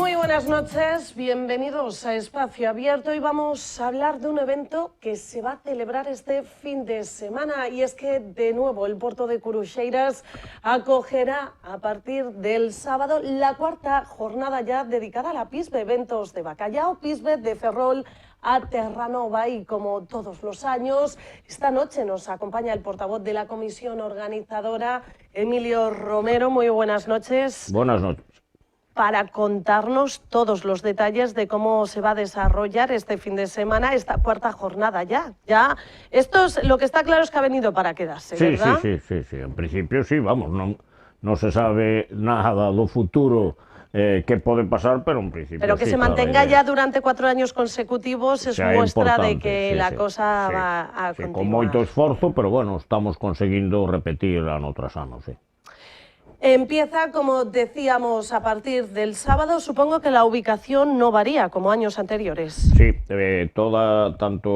Muy buenas noches, bienvenidos a Espacio Abierto y vamos a hablar de un evento que se va a celebrar este fin de semana y es que de nuevo el puerto de Curuxeiras acogerá a partir del sábado la cuarta jornada ya dedicada a la PISBE, eventos de bacallao, PISBE de Ferrol a Terranova y como todos los años, esta noche nos acompaña el portavoz de la comisión organizadora, Emilio Romero. Muy buenas noches. Buenas noches. Para contarnos todos los detalles de cómo se va a desarrollar este fin de semana, esta cuarta jornada ya. Esto es, lo que está claro es que ha venido para quedarse, ¿verdad? Sí. En principio sí, vamos, no se sabe nada do futuro que pode pasar, pero en principio Pero que sí, se mantenga ya durante 4 años consecutivos es muestra de que la cosa va a continuar. Con moito esforzo, pero bueno, estamos conseguindo repetir ano tras ano, sí. Empieza, como decíamos, a partir del sábado. Supongo que la ubicación no varía como años anteriores. Sí, tanto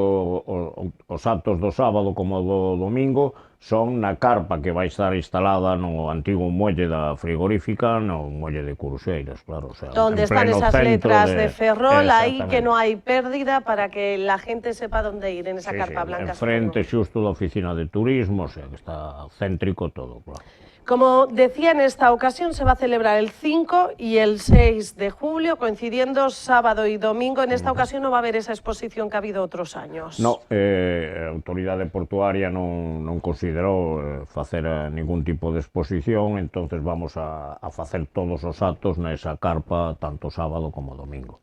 os actos do sábado como do domingo son na carpa que vai estar instalada no antigo muelle da frigorífica, no muelle de Curuxeiras, claro. O sea, donde están esas letras de Ferrol, ahí que no hai pérdida para que la gente sepa dónde ir, en esa carpa blanca. Enfrente xusto da oficina de turismo, o sea, que está céntrico todo, claro. Como decía, en esta ocasión se va a celebrar el 5 y el 6 de julio, coincidiendo sábado y domingo. En esta ocasión no va a haber esa exposición que ha habido otros años. No, a autoridade portuaria non considerou facer ningún tipo de exposición, entonces vamos a facer todos os actos nesa carpa, tanto sábado como domingo.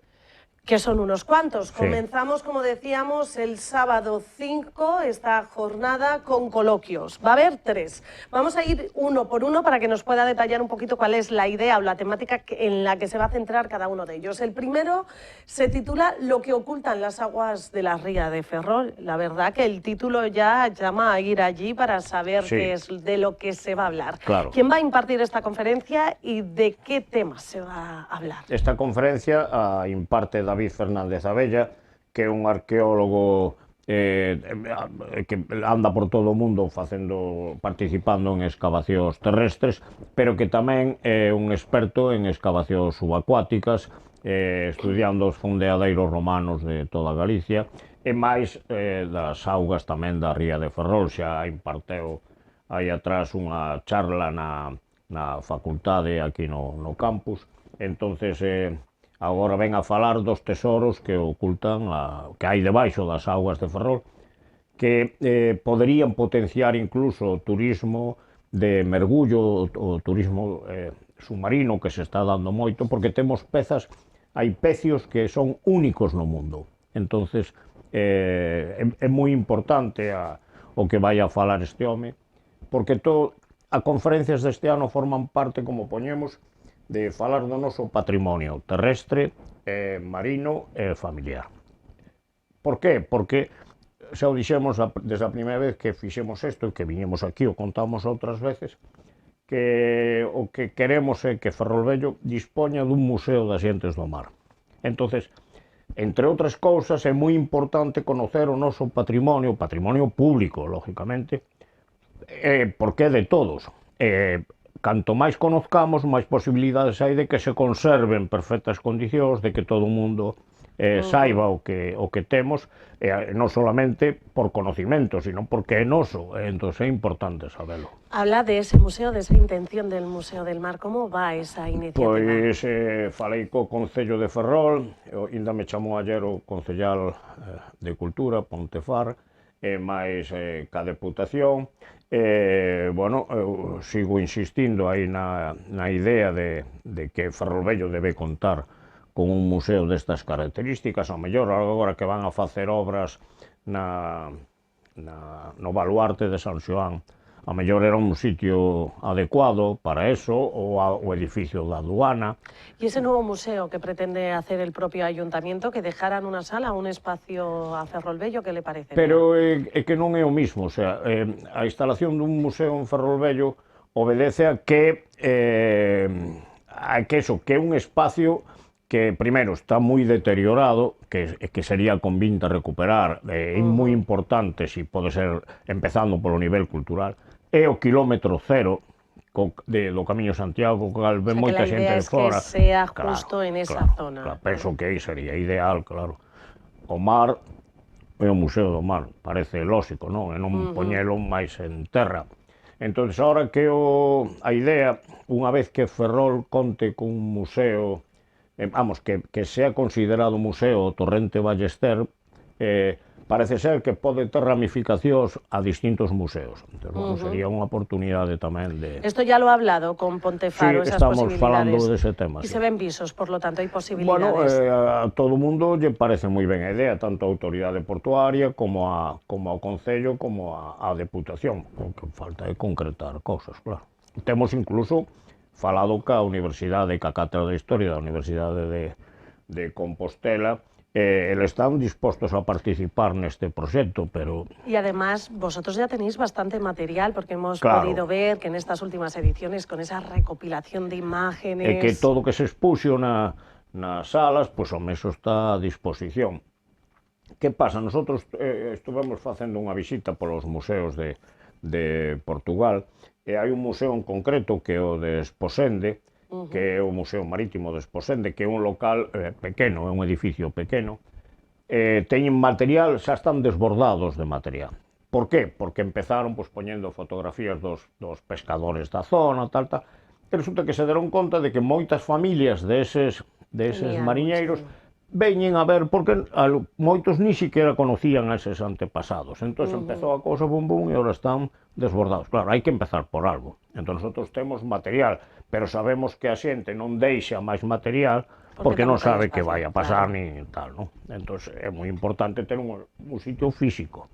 Que son unos cuantos. Sí. Comenzamos, como decíamos, el sábado 5, esta jornada con coloquios. Va a haber 3. Vamos a ir uno por uno para que nos pueda detallar un poquito cuál es la idea o la temática en la que se va a centrar cada uno de ellos. El primero se titula Lo que ocultan las aguas de la ría de Ferrol. La verdad que el título ya llama a ir allí para saber qué es de lo que se va a hablar. Claro. ¿Quién va a impartir esta conferencia y de qué temas se va a hablar? Esta conferencia imparte David Fernández Abella, que é un arqueólogo que anda por todo o mundo participando en excavacións terrestres, pero que tamén é un experto en excavacións subacuáticas, estudiando os fondeadeiros romanos de toda Galicia, e máis das augas tamén da ría de Ferrol. Xa imparteu aí atrás unha charla na facultade aquí no campus, entonces agora ven a falar dos tesoros que ocultan, que hai debaixo das augas de Ferrol, que poderían potenciar incluso o turismo de mergullo, o turismo submarino que se está dando moito, porque temos hai pecios que son únicos no mundo. Entonces é moi importante o que vai a falar este home, porque as conferencias deste ano forman parte, como poñemos, de falar do noso patrimonio terrestre, marino e familiar. Por qué? Porque xa o dixemos desde a primeira vez que fixemos isto e que viñemos aquí, o contamos outras veces, que o que queremos é que Ferrol Vello dispoña dun museo das xentes do mar. Entonces, entre outras cousas, é moi importante conocer o noso patrimonio público, lógicamente, porque é de todos. Canto máis conozcamos, máis posibilidades hai de que se conserven en perfectas condicións, de que todo o mundo saiba o que temos, non solamente por conocimento, sino porque é noso, entón é importante sabelo. Habla de ese museo, de esa intención del Museo del Mar. ¿Cómo va esa iniciativa? Pois falei co Concello de Ferrol, ainda me chamou ayer o Concellal de Cultura, Pontefar, máis ca Deputación. Bueno, eu sigo insistindo aí na idea de que Ferrol Vello debe contar con un museo destas características. Ao mellor, agora que van a facer obras no baluarte de San Xoán, ao mellor era un sitio adecuado para eso, ou o edificio da aduana. ¿Y ese nuevo museo que pretende hacer el propio ayuntamiento, que dejaran una sala, un espacio a Ferrol Vello, qué le parece? Pero é que non é o mismo, o sea, a instalación dun museo en Ferrol Vello obedece a que é un espacio que, primeiro, está moi deteriorado, que sería convinte recuperar, é moi importante, si pode ser, empezando polo nivel cultural, é o kilómetro cero, do Camiño Santiago, cal ven moita xente de fora. Que sea justo en esa zona. Claro, penso que aí sería ideal, claro. O mar é o Museo do Mar, parece lógico, non? E non poñelo máis en terra. Entón, ahora que a idea, unha vez que Ferrol conte cun museo, vamos, que sea considerado museo o Torrente Ballester, parece ser que pode ter ramificacións a distintos museos. Entón, bueno, sería unha oportunidade tamén de... Esto ya lo ha hablado con Pontefaro, Sí, esas estamos posibilidades. falando dese tema. Y Sí. se ven visos, por lo tanto, hay Bueno, posibilidades. a todo o mundo lle parece moi ben a idea, tanto a autoridade portuaria como ao Concello, como a Deputación. O que falta é concretar cousas, claro. Temos incluso falado ca Universidade, ca Cátedra de Historia da Universidade de Compostela, eles están dispostos a participar neste proxecto, pero... Y además, vosotros ya tenéis bastante material, porque hemos Claro. podido ver que en estas últimas ediciones, con esa recopilación de imágenes... E que todo o que se expuxo nas salas, pois o meso está a disposición. Que pasa? Nosotros estuvemos facendo unha visita polos museos de Portugal, e hai un museo en concreto que é o de Esposende, que é o Museo Marítimo de Esposende, que é un local pequeno, é un edificio pequeno, teñen material, xa están desbordados de material. Por qué? Porque empezaron poñendo fotografías dos pescadores da zona, tal, e resulta que se deron conta de que moitas familias deses mariñeiros veñen a ver, porque moitos ni siquiera conocían a eses antepasados. Entón empezou a cousa bum bum e ahora están desbordados. Claro, hai que empezar por algo. Entón nosotros temos material, pero sabemos que a xente non deixa máis material porque non sabe que vai a pasar nin tal, non? Entón é moi importante ter un sitio físico.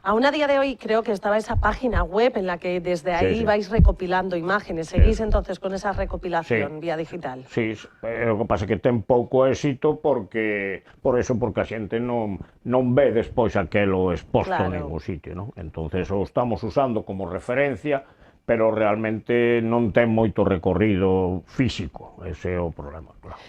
Aún a día de hoy creo que estaba esa página web en la que desde ahí sí. vais recopilando imágenes. ¿Seguís entonces con esa recopilación vía digital? Sí, o que pasa é que ten pouco éxito porque a xente non ve despois aquelo exposto en ningún sitio, non? Entonces o estamos usando como referencia, pero realmente non ten moito recorrido físico, ese é o problema, claro.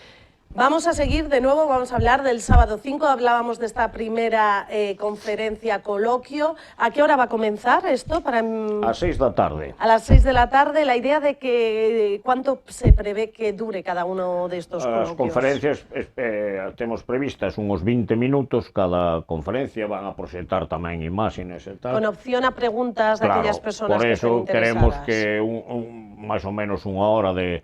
Vamos a seguir de nuevo, vamos a hablar del sábado 5, hablábamos de esta primera conferencia, coloquio. ¿A qué hora va a comenzar esto? A 6 da tarde. A las 6 de la tarde, la idea de que cuánto se prevé que dure cada uno de estos coloquios. As conferencias temos previstas uns 20 minutos, cada conferencia van a proxectar tamén imágenes e tal. Con opción a preguntas de aquellas personas que estén interesadas. Por eso queremos que máis ou menos unha hora de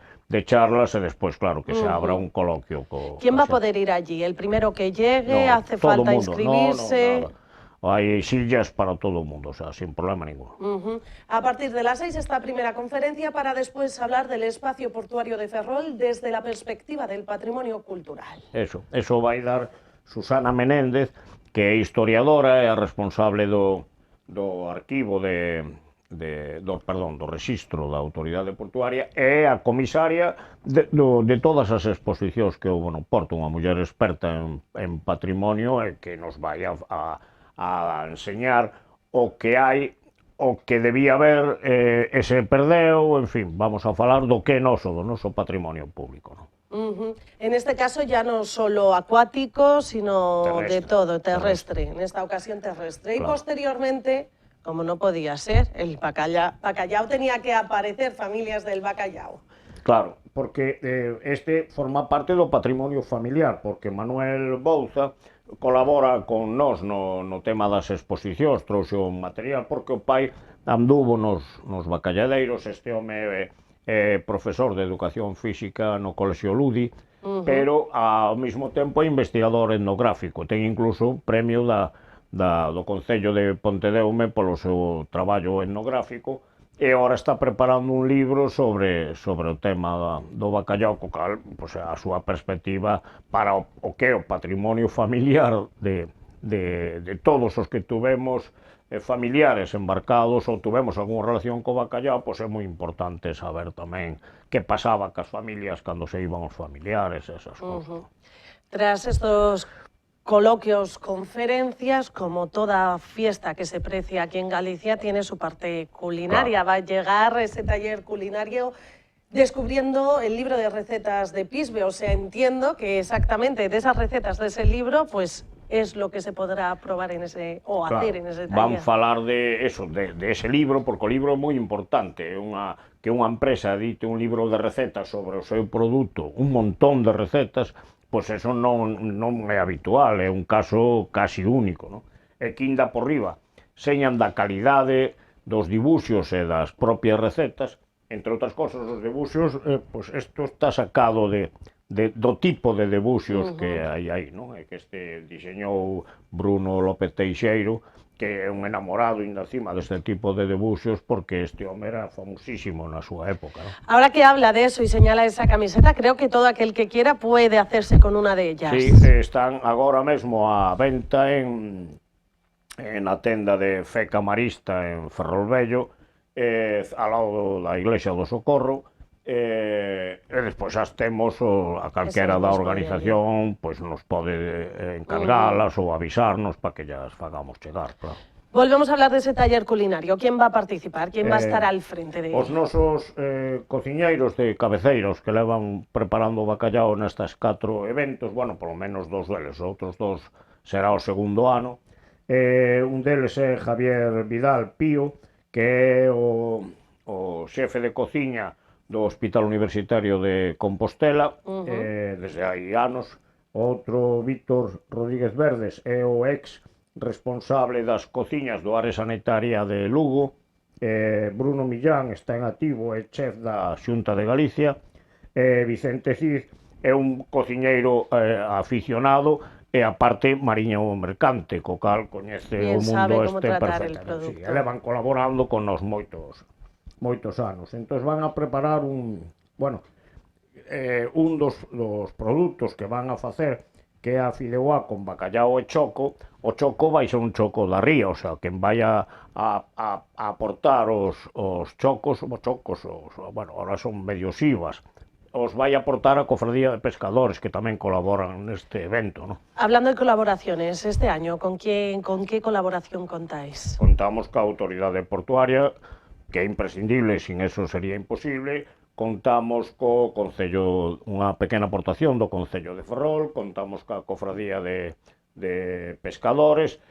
charlas e despois, claro, que se abra un coloquio. ¿Quién va a poder ir allí? ¿El primero que llegue? ¿Hace falta inscribirse? No. Hai sillas para todo o mundo, o sea, sin problema ninguno. A partir de las 6 esta primera conferencia para después hablar del espacio portuario de Ferrol desde la perspectiva del patrimonio cultural. Eso vai dar Susana Menéndez, que é historiadora e a responsable do arquivo do rexistro da autoridade portuaria, e a comisaria de todas as exposicións que houve no Porto, unha muller experta en patrimonio e que nos vai a enseñar o que hai, o que debía haber e se perdeu, en fin, vamos a falar do que é noso, do noso patrimonio público, non? En este caso ya no solo acuático, sino de todo, terrestre, en esta ocasión terrestre. Y posteriormente, como no podía ser, el bacallao tenía que aparecer, familias del bacallao. Claro, porque este forma parte do patrimonio familiar, porque Manuel Bouza colabora con nós no tema das exposicións, trouxe o material, porque o pai anduvo nos bacalladeiros, este home é profesor de educación física no Colexio Ludi, pero ao mesmo tempo é investigador etnográfico, ten incluso premio do Concello de Pontedeume polo seu traballo etnográfico, e agora está preparando un libro sobre o tema do bacallao, co cal a súa perspectiva para o que é o patrimonio familiar de todos os que tuvemos familiares embarcados ou tuvemos algunha relación co bacallao, é moi importante saber tamén que pasaba cas familias cando se iban os familiares, esas cousas. Tras estos coloquios, conferencias, como toda fiesta que se precia aquí en Galicia, tiene su parte culinaria. Va a llegar ese taller culinario descubriendo el libro de recetas de Pisbe. O sea, entiendo que exactamente de esas recetas de ese libro, pues es lo que se podrá probar en ese, o hacer en ese taller? Van falar de eso, de ese libro, porque o libro é moi importante, que unha empresa edite un libro de recetas sobre o seu produto, un montón de recetas, pois eso non é habitual, é un caso casi único, non? E que inda por riba señan da calidade dos dibuxos e das propias recetas, entre outras cosas, os dibuxos, pois isto está sacado do tipo de debuxos que hai aí, non? É que este diseñou Bruno López Teixeiro, que é un enamorado ainda encima deste tipo de debuxos, porque este home era famosísimo na súa época, non? Ahora que habla de eso y señala esa camiseta, creo que todo aquel que quiera puede hacerse con una de ellas. Sí, están agora mesmo á venta na tenda de Fe Camarista en Ferrolvello, ao lado da Iglesia do Socorro, e despois as temos a calquera da organización, pois nos pode encargalas ou avisarnos para que llas fagamos chegar, claro. Volvemos a hablar de ese taller culinario. ¿Quién va a participar? ¿Quién va a estar al frente de él? Os nosos cociñeiros de cabeceiros que levan preparando o bacallao nestas 4 eventos, bueno, polo menos 2 deles, outros 2 será o segundo ano. Un deles é Javier Vidal Pío, que é o xefe de cociña do Hospital Universitario de Compostela, desde hai anos. Outro, Víctor Rodríguez Verdes, é o ex responsable das cociñas do área sanitaria de Lugo. Bruno Millán está en activo, é chef da Xunta de Galicia. Vicente Cid é un cociñeiro aficionado e aparte mariño mercante, co cal coñece o mundo este perfectamente. Sí, ele van colaborando con nos moitos anos. Entón van a preparar un dos produtos que van a facer, que é a fideuá con bacallao e choco. O choco vai ser un choco da ría, o sea, quen vai a aportar os chocos, bueno, ahora son medios IVAs, os vai aportar a Cofradía de Pescadores, que tamén colaboran neste evento, ¿no? Hablando de colaboraciones, este año, ¿con qué colaboración contáis? Contamos ca Autoridade Portuaria, que é imprescindible, sin eso sería imposible. Contamos co Concello, unha pequena aportación do Concello de Ferrol, contamos ca Cofradía de Pescadores,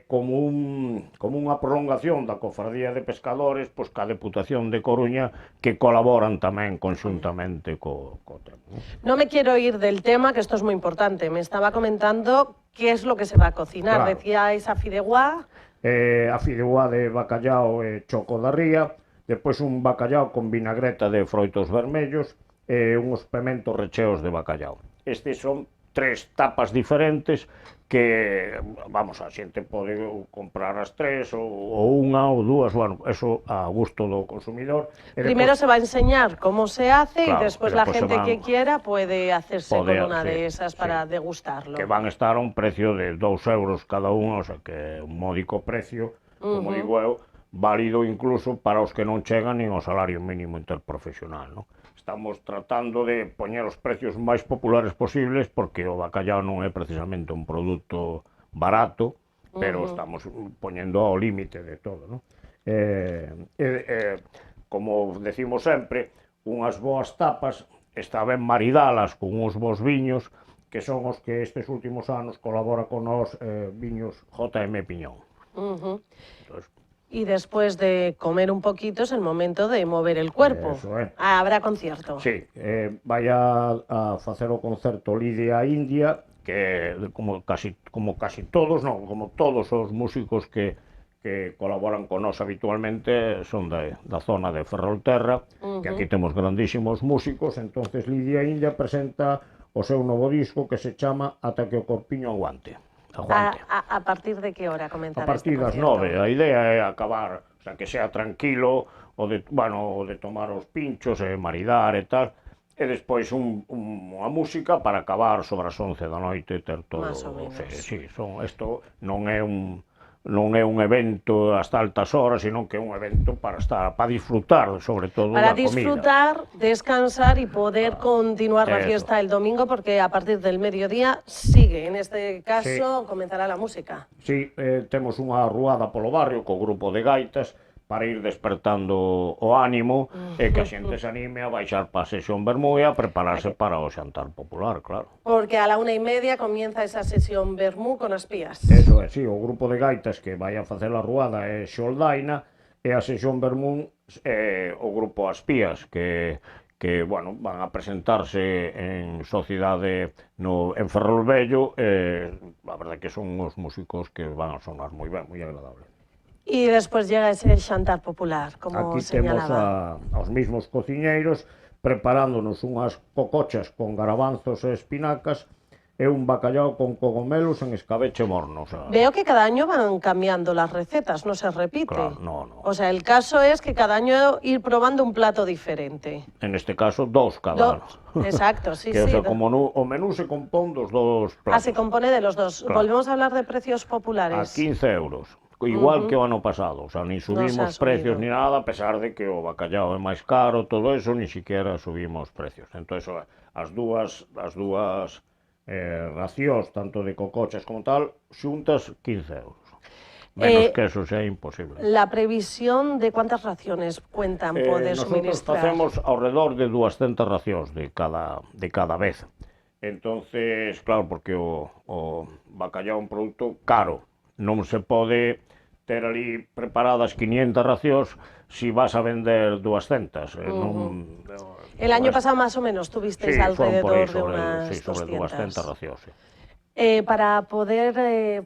como unha prolongación da Cofradía de Pescadores, pois ca Deputación de Coruña, que colaboran tamén conxuntamente co tema. No me quiero ir del tema, que esto es muy importante. Me estaba comentando qué es lo que se va a cocinar. Claro. Decíais a fideuá. A fideuá de bacallao e choco da ría, depois un bacallao con vinagreta de froitos vermellos e uns pementos recheos de bacallao. Estes son 3 tapas diferentes que, vamos, a xente pode comprar as 3 ou unha ou 2, bueno, eso a gusto do consumidor. Primero se va a enseñar cómo se hace, claro, y después la gente que quiera puede hacerse con una de esas para degustarlo. Que van a estar a un precio de 2 euros cada unha, o sea que é un módico precio, como digo eu, válido incluso para os que non chegan nin ao salario mínimo interprofesional, non? Estamos tratando de poñer os precios máis populares posibles, porque o bacallao non é precisamente un produto barato, pero estamos poñendo ao límite de todo, non? Como decimos sempre, unhas boas tapas está ben maridalas con uns bons viños, que son os que estes últimos anos colabora con nós viños J.M. Piñón. Entonces, y después de comer un poquito es el momento de mover el cuerpo. Eso é. Habrá concierto. Sí, vai a facer o concerto Lidia India, que como casi todos, non, como todos os músicos que colaboran con nós habitualmente son da zona de Ferrolterra, que aquí temos grandísimos músicos. Entonces Lidia India presenta o seu novo disco que se chama Ata que o corpiño aguante. ¿A partir de qué hora comentará? A partir das 9. A idea é acabar, o sea, que sea tranquilo, o de tomar os pinchos e maridar e tal, e despois unha música para acabar sobre as 11 da noite e ter todo. Más o menos. Sí, isto non é un evento hasta altas horas, sino que é un evento para disfrutar, sobre todo, para da comida. Para disfrutar, descansar y poder continuar la fiesta el domingo, porque a partir del mediodía sigue, en este caso, comenzará la música. Sí, temos unha ruada polo barrio co grupo de gaitas para ir despertando o ánimo e que a xente se anime a baixar pa sesión vermú e a prepararse para o xantar popular, claro. Porque a la 1:30 comienza esa sesión vermú con as pías. Eso é, sí, o grupo de gaitas que vai a facer a ruada é Xoldaina e a sesión vermú é o grupo As Pías, que bueno, van a presentarse en sociedade en Ferrolvello, a verdade que son uns músicos que van a sonar moi ben, moi agradable. Y después llega ese xantar popular, como Aquí temos señalaba. aos mismos cociñeiros preparándonos unhas cocochas con garabanzos e espinacas e un bacallao con cogomelos en escabeche morno. O sea, Veo que cada año van cambiando las recetas, no se repite. claro, no. O sea, el caso es que cada año ir probando un plato diferente. En este caso, dos cada ano. Exacto, sí, Que, o sí. sea, como o menú se compón dos platos. Se compone de los dos. Claro. Volvemos a hablar de precios A populares. 15 euros. Igual que o ano pasado, o sea, ni subimos precios ni nada, a pesar de que o bacallao é máis caro, todo eso, ni siquiera subimos precios. Entón, as dúas racións, tanto de cocochas como tal, xuntas 15 euros. Menos que eso xa é imposible. La previsión de cuántas raciones cuentan poder nosotros suministrar. facemos ao redor de 200 racións de cada vez. Entonces, claro, porque o bacallao é un produto caro, non se pode ter ali preparadas 500 racións si vas a vender 200. El año pasado más o menos tuvisteis alrededor de unas sobre 200 racións. Sí. Para poder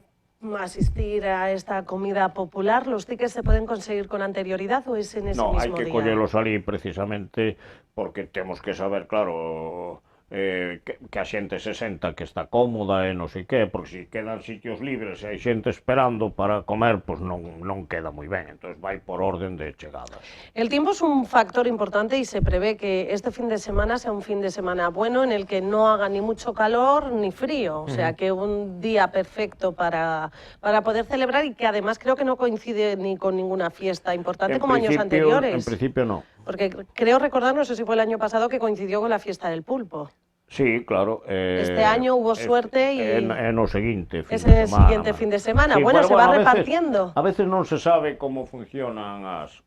asistir a esta comida popular, ¿los tickets se pueden conseguir con anterioridad o es en ese mismo día? No, hai que collelos ali precisamente porque temos que saber, claro, que a xente se senta que está cómoda e non sei que, porque se quedan sitios libres e hai xente esperando para comer, pois non queda moi ben, entón vai por orden de chegadas. El tiempo es un factor importante y se prevé que este fin de semana sea un fin de semana bueno en el que no haga ni mucho calor ni frío, o sea que un día perfecto para poder celebrar y que además creo que no coincide ni con ninguna fiesta importante como años anteriores. En principio no. Porque creo recordar, no sé si fue el año pasado, que coincidió con la fiesta del pulpo. Sí, claro. Este año hubo suerte y... no seguinte fin ese de semana. Siguiente fin de semana. Sí, bueno, se va repartiendo. A veces non se sabe como funcionan as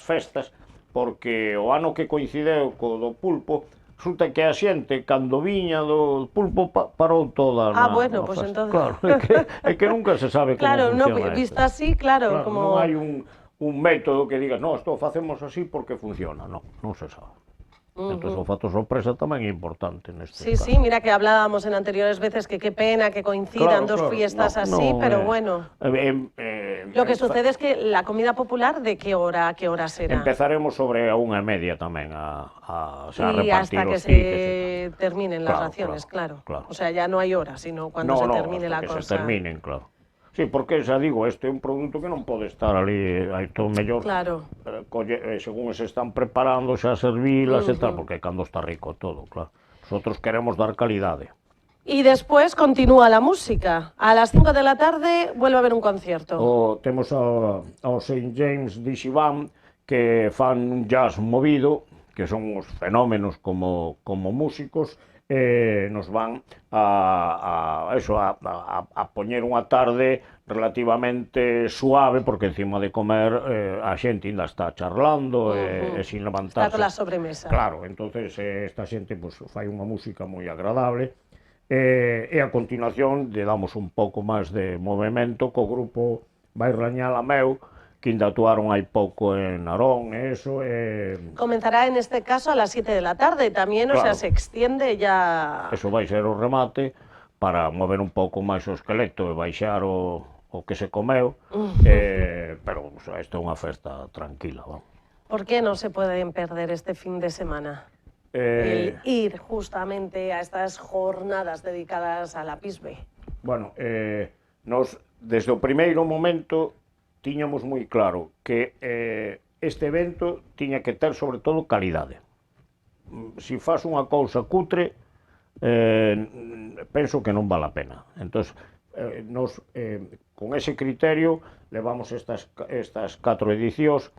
festas, porque o ano que coincideu co do pulpo, resulta que a xente, cando viña do pulpo, parou toda bueno, na pues festa. entonces... Claro, é que nunca se sabe como claro, funciona. Claro, visto así, claro, como... Non hai un método que digas, no, esto facemos así porque funciona. Non se sabe. Entón, o factor sorpresa tamén é importante neste caso. Sí, mira que hablábamos en anteriores veces que qué pena que coincidan dos fiestas así, pero bueno. Lo que sucede es que la comida popular, ¿de qué hora a qué hora será? Empezaremos sobre a 1:30 tamén a repartir y hasta que se terminen las raciones, claro. O sea, ya no hay hora, sino cuando se termine la cosa. Que se terminen, claro. Sí, porque xa digo, este é un produto que non pode estar ali, hai todo mellor, según se están preparando xa servilas e tal, porque cando está rico todo, claro. Nosotros queremos dar calidade. Y después continúa la música. A las 5 de la tarde vuelve a haber un concierto. Temos ao St. James Dixie Band, que fan un jazz movido, que son os fenómenos como músicos, nos van a poñer unha tarde relativamente suave, porque encima de comer a xente ainda está charlando e sin levantarse. Está con la sobremesa. Claro, entonces esta xente fai unha música moi agradable e a continuación lle damos un pouco máis de movimento co grupo Vai Rañar a Meu, que ainda actuaron hai pouco en Narón, eso... Comenzará en este caso a las 7 de la tarde también, claro. O sea, se extiende ya... Eso vai ser o remate para mover un pouco máis o esqueleto e baixar o que se comeu, pero o sea, isto é unha festa tranquila, vamos. ¿Por qué no se pueden perder este fin de semana? El ir justamente a estas jornadas dedicadas a la PISBE. Bueno, nos, desde o primeiro momento, tiñamos moi claro que este evento tiña que ter, sobre todo, calidade. Se faz unha cousa cutre, penso que non vale a pena. Entón, nos, con ese criterio, levamos estas 4 edicións,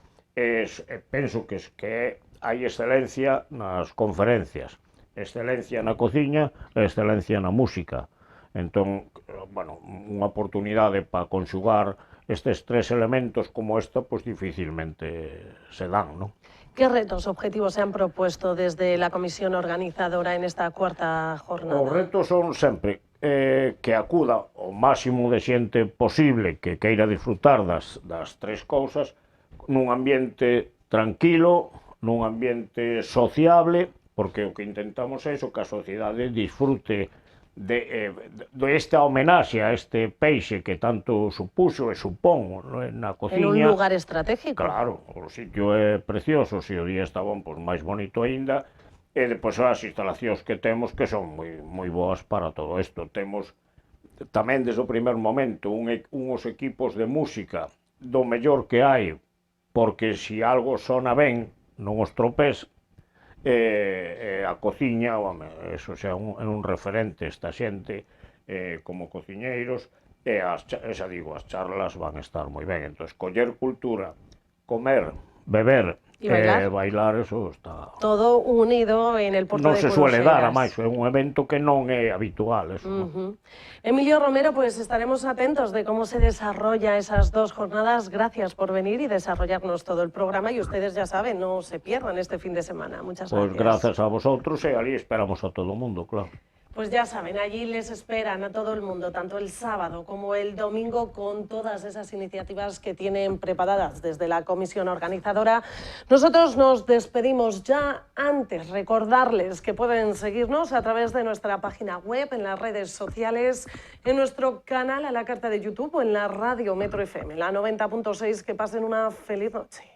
penso que hai excelencia nas conferencias, excelencia na cociña e excelencia na música. Entón, bueno, unha oportunidade para conxugar estes tres elementos como esta, pues difícilmente se dan, ¿no? ¿Qué retos, objetivos se han propuesto desde la comisión organizadora en esta cuarta jornada? Os retos son sempre que acuda o máximo de xente posible que queira disfrutar das tres cousas nun ambiente tranquilo, nun ambiente sociable, porque o que intentamos é iso, que a sociedade disfrute desta homenaxe a este peixe que tanto supuxo e supón na cociña. En un lugar estratégico. Claro, o sitio é precioso, se o día está bon, pois máis bonito aínda, e depois as instalacións que temos que son moi boas para todo isto. Temos tamén desde o primer momento uns equipos de música do mellor que hai, porque se algo sona ben, non os tropés, a cociña, eso xa é un referente esta xente como cociñeiros, e as charlas van estar moi ben. Entón, coller cultura, comer, beber e bailar, eso está... Todo unido en el Porto de Curuxeiras. Non se suele dar, a máis, é un evento que non é habitual, eso. Emilio Romero, pues estaremos atentos de cómo se desarrolla esas dos jornadas. Gracias por venir y desarrollarnos todo el programa, y ustedes ya saben, no se pierdan este fin de semana. Muchas gracias. Pues gracias a vosotros, e ali esperamos a todo o mundo, claro. Pues ya saben, allí les esperan a todo el mundo, tanto el sábado como el domingo, con todas esas iniciativas que tienen preparadas desde la comisión organizadora. Nosotros nos despedimos ya. Antes, recordarles que pueden seguirnos a través de nuestra página web, en las redes sociales, en nuestro canal a la carta de YouTube o en la radio Metro FM, la 90.6. Que pasen una feliz noche.